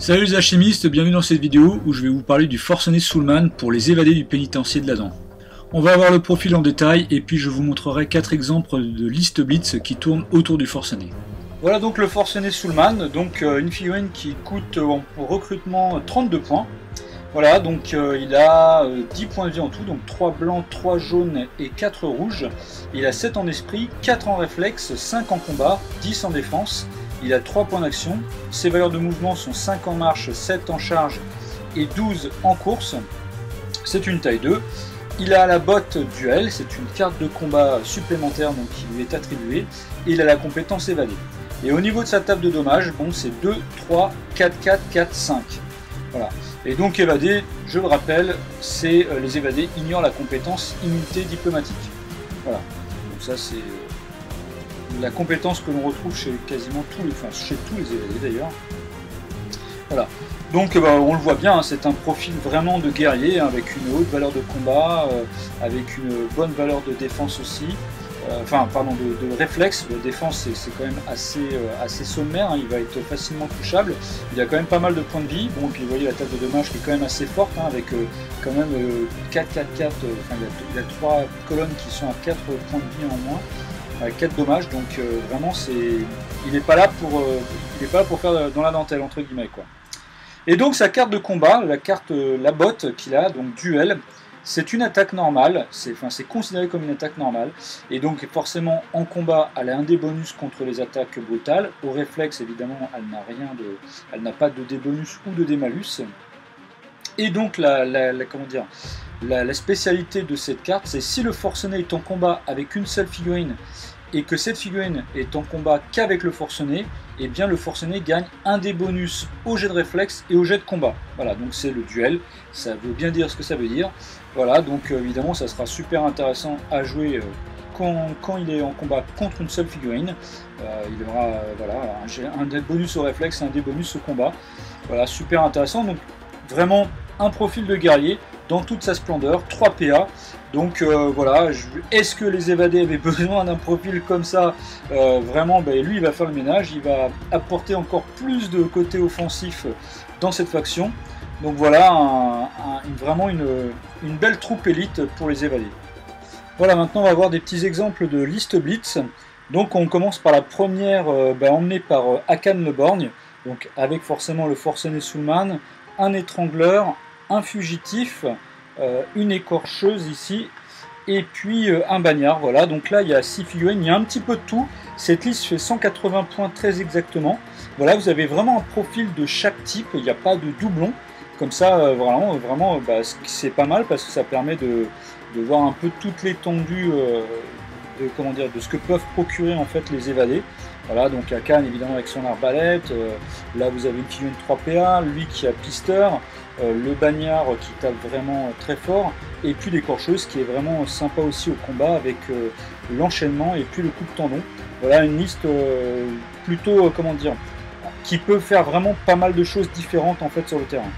Salut les alchimistes, bienvenue dans cette vidéo où je vais vous parler du forcené Soulman pour les évadés du pénitencier de l'Adam. On va voir le profil en détail et puis je vous montrerai 4 exemples de listes blitz qui tournent autour du forcené. Voilà donc le forcené Soulman, donc une figurine qui coûte en recrutement 32 points. Voilà, donc il a 10 points de vie en tout, donc 3 blancs, 3 jaunes et 4 rouges. Il a 7 en esprit, 4 en réflexe, 5 en combat, 10 en défense. Il a 3 points d'action. Ses valeurs de mouvement sont 5 en marche, 7 en charge et 12 en course. C'est une taille 2. Il a la botte duel, c'est une carte de combat supplémentaire donc, qui lui est attribuée. Et il a la compétence évadée. Et au niveau de sa table de dommages, bon, c'est 2, 3, 4, 4, 4, 5. Voilà. Et donc évadé, je le rappelle, c'est les évadés ignorent la compétence immunité diplomatique. Voilà. Donc ça c'est la compétence que l'on retrouve chez quasiment tous les, chez tous les évadés d'ailleurs. Voilà. Donc on le voit bien, hein, c'est un profil vraiment de guerrier hein, avec une haute valeur de combat, avec une bonne valeur de défense aussi. De réflexe. De défense c'est quand même assez sommaire, hein, il va être facilement touchable, il a quand même pas mal de points de vie, bon, puis vous voyez la table de dommages qui est quand même assez forte, hein, avec quand même 4, 4, 4, il y a 3 colonnes qui sont à 4 points de vie en moins, avec 4 dommages, donc vraiment il n'est pas là pour faire dans la dentelle entre guillemets quoi. Et donc sa carte de combat, la botte qu'il a, donc duel, c'est une attaque normale, c'est considéré comme une attaque normale, et donc forcément en combat elle a un dé bonus contre les attaques brutales, au réflexe évidemment elle n'a pas de dé bonus ou de dé malus, et donc la spécialité de cette carte c'est si le forcené est en combat avec une seule figurine, et que cette figurine est en combat qu'avec le forcené, et bien le forcené gagne un des bonus au jet de réflexe et au jet de combat. Voilà, donc c'est le duel, ça veut bien dire ce que ça veut dire. Voilà, donc évidemment ça sera super intéressant à jouer quand il est en combat contre une seule figurine. Il aura un des bonus au réflexe et un des bonus au combat. Voilà, super intéressant, donc vraiment un profil de guerrier dans toute sa splendeur, 3 PA. Donc voilà, est-ce que les évadés avaient besoin d'un profil comme ça? Vraiment, lui il va faire le ménage, il va apporter encore plus de côté offensif dans cette faction. Donc voilà, vraiment une belle troupe élite pour les évadés. Voilà, maintenant on va voir des petits exemples de liste blitz. Donc on commence par la première, emmenée par Akan le Borgne, donc avec forcément le forcené Soulman, un étrangleur, un fugitif, une écorcheuse ici, et puis un bagnard. Voilà, donc là il y a 6 figurines, il y a un petit peu de tout. Cette liste fait 180 points très exactement. Voilà, vous avez vraiment un profil de chaque type, il n'y a pas de doublon. Comme ça, vraiment c'est pas mal parce que ça permet de voir un peu toute l'étendue de ce que peuvent procurer en fait les évadés. Voilà, donc Akan évidemment avec son arbalète, là vous avez une figurine 3 PA, lui qui a pisteur, le bagnard qui tape vraiment très fort, et puis l'écorcheuse qui est vraiment sympa aussi au combat avec l'enchaînement et puis le coup de tendon. Voilà une liste plutôt, qui peut faire vraiment pas mal de choses différentes en fait sur le terrain.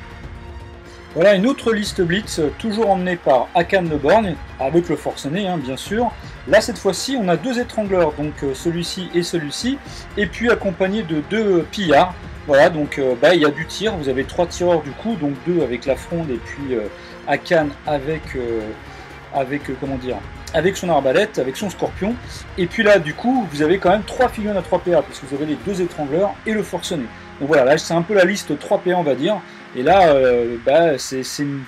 Voilà une autre liste blitz, toujours emmenée par Akan le Borgne, avec le forcené hein, bien sûr. Là cette fois-ci on a 2 étrangleurs, donc celui-ci et celui-ci, et puis accompagné de 2 pillards. Voilà, donc il y a du tir, vous avez 3 tireurs du coup, donc 2 avec la fronde et puis Akan avec son arbalète, avec son scorpion. Et puis là du coup vous avez quand même 3 figurines à 3 PA, puisque vous avez les 2 étrangleurs et le forcené. Donc voilà, là c'est un peu la liste 3 PA on va dire. Et là, c'est une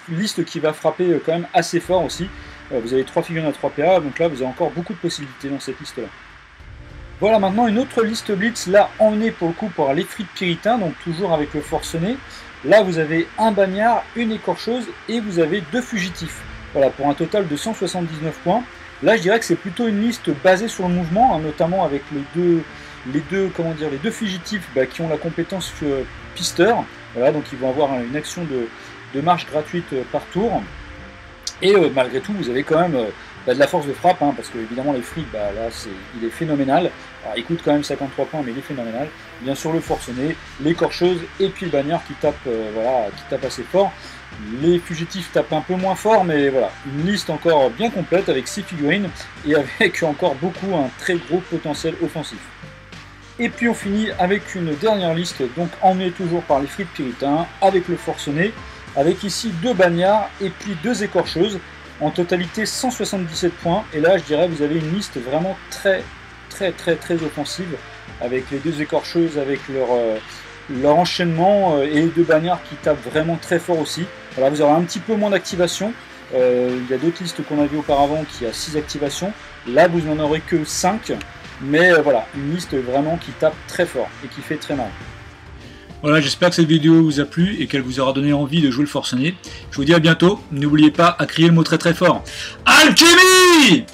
liste qui va frapper quand même assez fort aussi. Vous avez 3 figurines à 3 PA, donc là vous avez encore beaucoup de possibilités dans cette liste-là. Voilà maintenant une autre liste blitz, là emmenée pour le coup par l'Efrit Piritain, donc toujours avec le forcené. Là vous avez un bagnard, une écorcheuse et vous avez 2 fugitifs. Voilà, pour un total de 179 points. Là je dirais que c'est plutôt une liste basée sur le mouvement, hein, notamment avec les deux fugitifs qui ont la compétence pisteur. Voilà, donc ils vont avoir une action de marche gratuite par tour. Et malgré tout, vous avez quand même de la force de frappe, hein, parce que évidemment l'Efrit, il est phénoménal. Alors, il coûte quand même 53 points, mais il est phénoménal. Bien sûr le forcené, l'écorcheuse et puis le bagnard qui tape assez fort. Les fugitifs tapent un peu moins fort, mais voilà, une liste encore bien complète avec 6 figurines et avec encore un très gros potentiel offensif. Et puis on finit avec une dernière liste, donc emmenée toujours par les frites puritains, avec le forcené, avec ici 2 bagnards et puis 2 écorcheuses, en totalité 177 points. Et là je dirais vous avez une liste vraiment très offensive, avec les 2 écorcheuses, avec leur enchaînement et les 2 bagnards qui tapent vraiment très fort aussi. Voilà, vous aurez un petit peu moins d'activation. Il y a d'autres listes qu'on a vues auparavant qui a 6 activations. Là vous n'en aurez que 5. Mais voilà, une liste vraiment qui tape très fort et qui fait très mal. Voilà, j'espère que cette vidéo vous a plu et qu'elle vous aura donné envie de jouer le forcené. Je vous dis à bientôt. N'oubliez pas à crier le mot très fort. Alchimie!